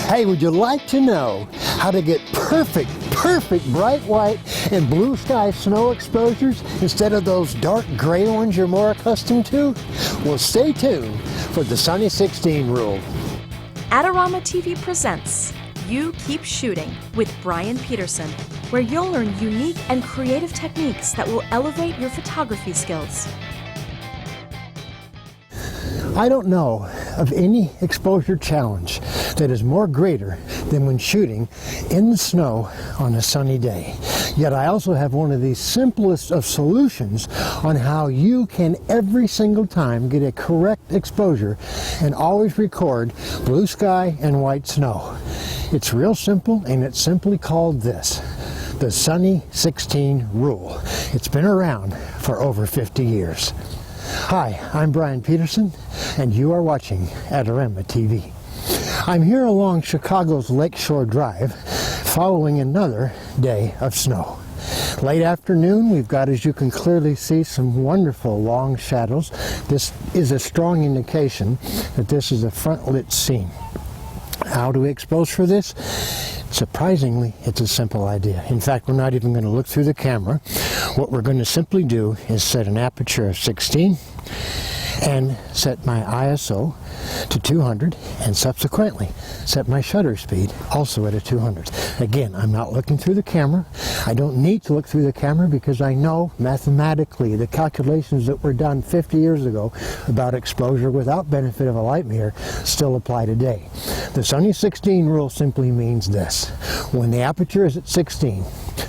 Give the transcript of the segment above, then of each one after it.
Hey, would you like to know how to get perfect bright white and blue sky snow exposures instead of those dark gray ones you're more accustomed to? Well, stay tuned for the Sunny 16 rule. Adorama TV presents You Keep Shooting with Bryan Peterson, where you'll learn unique and creative techniques that will elevate your photography skills. I don't know of any exposure challenge that is more greater than when shooting in the snow on a sunny day. Yet I also have one of the simplest of solutions on how you can every single time get a correct exposure and always record blue sky and white snow. It's real simple, and it's simply called this: the Sunny 16 rule. It's been around for over 50 years. Hi, I'm Bryan Peterson, and you are watching Adorama TV. I'm here along Chicago's Lakeshore Drive, following another day of snow. Late afternoon, we've got, as you can clearly see, some wonderful long shadows. This is a strong indication that this is a front-lit scene. How do we expose for this? Surprisingly, it's a simple idea. In fact, we're not even going to look through the camera. What we're going to simply do is set an aperture of 16 and set my ISO to 200, and subsequently set my shutter speed also at a 200. Again, I'm not looking through the camera. I don't need to look through the camera because I know mathematically the calculations that were done 50 years ago about exposure without benefit of a light meter still apply today. The Sunny 16 rule simply means this: when the aperture is at 16,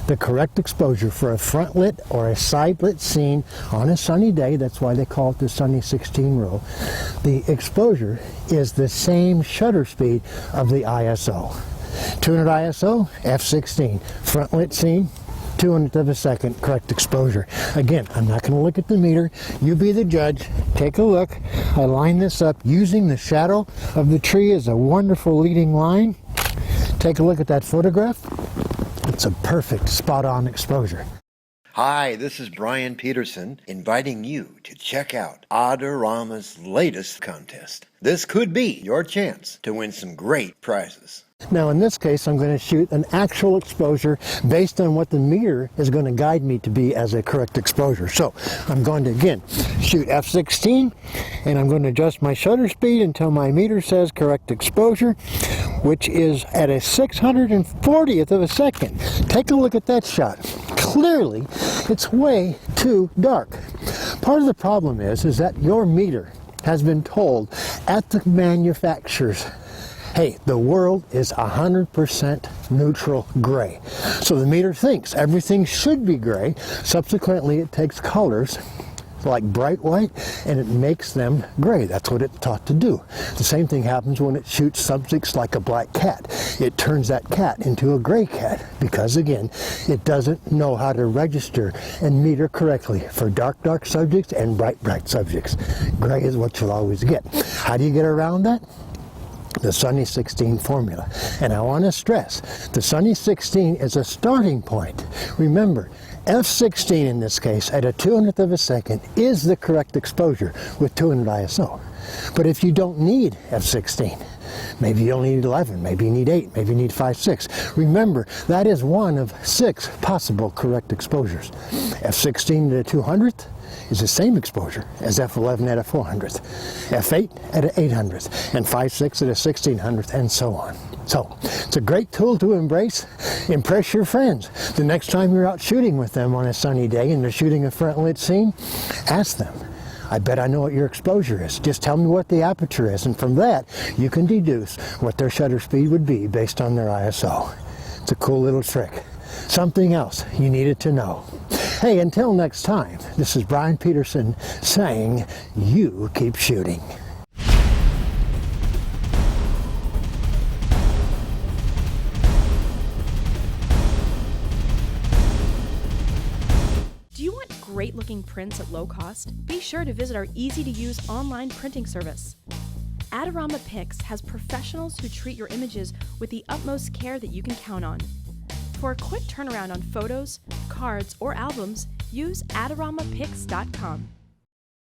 the correct exposure for a front lit or a side lit scene on a sunny day, that's why they call it the Sunny 16 rule, the exposure is the same shutter speed of the ISO. 200 ISO, f16, front lit scene, 200th of a second, correct exposure. Again, I'm not going to look at the meter. You be the judge. Take a look. I line this up using the shadow of the tree as a wonderful leading line. Take a look at that photograph. It's a perfect spot-on exposure. Hi, this is Bryan Peterson, inviting you to check out Adorama's latest contest. This could be your chance to win some great prizes. Now in this case, I'm going to shoot an actual exposure based on what the meter is going to guide me to be as a correct exposure. So I'm going to, again, shoot f16, and I'm going to adjust my shutter speed until my meter says correct exposure, which is at a 640th of a second. Take a look at that shot. Clearly, it's way too dark. Part of the problem is that your meter has been told at the manufacturers, hey, the world is 100% neutral gray. So the meter thinks everything should be gray. Subsequently, it takes colors like bright white and it makes them gray. That's what it's taught to do. The same thing happens when it shoots subjects like a black cat. It turns that cat into a gray cat because, again, it doesn't know how to register and meter correctly for dark subjects and bright subjects. Gray is what you'll always get. How do you get around that? The Sunny 16 formula. And I want to stress, the Sunny 16 is a starting point. Remember, f16 in this case at a 200th of a second is the correct exposure with 200 ISO. But if you don't need f16, maybe you only need 11, maybe you need 8, maybe you need 5, 6. Remember, that is one of 6 possible correct exposures. f16 at a 200th is the same exposure as f11 at a 400th, f8 at an 800th, and 5, 6 at a 1600th, and so on. So, it's a great tool to embrace. Impress your friends. The next time you're out shooting with them on a sunny day and they're shooting a front lit scene, ask them, I bet I know what your exposure is. Just tell me what the aperture is, and from that, you can deduce what their shutter speed would be based on their ISO. It's a cool little trick. Something else you needed to know. Hey, until next time, this is Bryan Peterson saying, you keep shooting. Do you want great-looking prints at low cost? Be sure to visit our easy-to-use online printing service. Adorama Pix has professionals who treat your images with the utmost care that you can count on. For a quick turnaround on photos, cards, or albums, use AdoramaPix.com.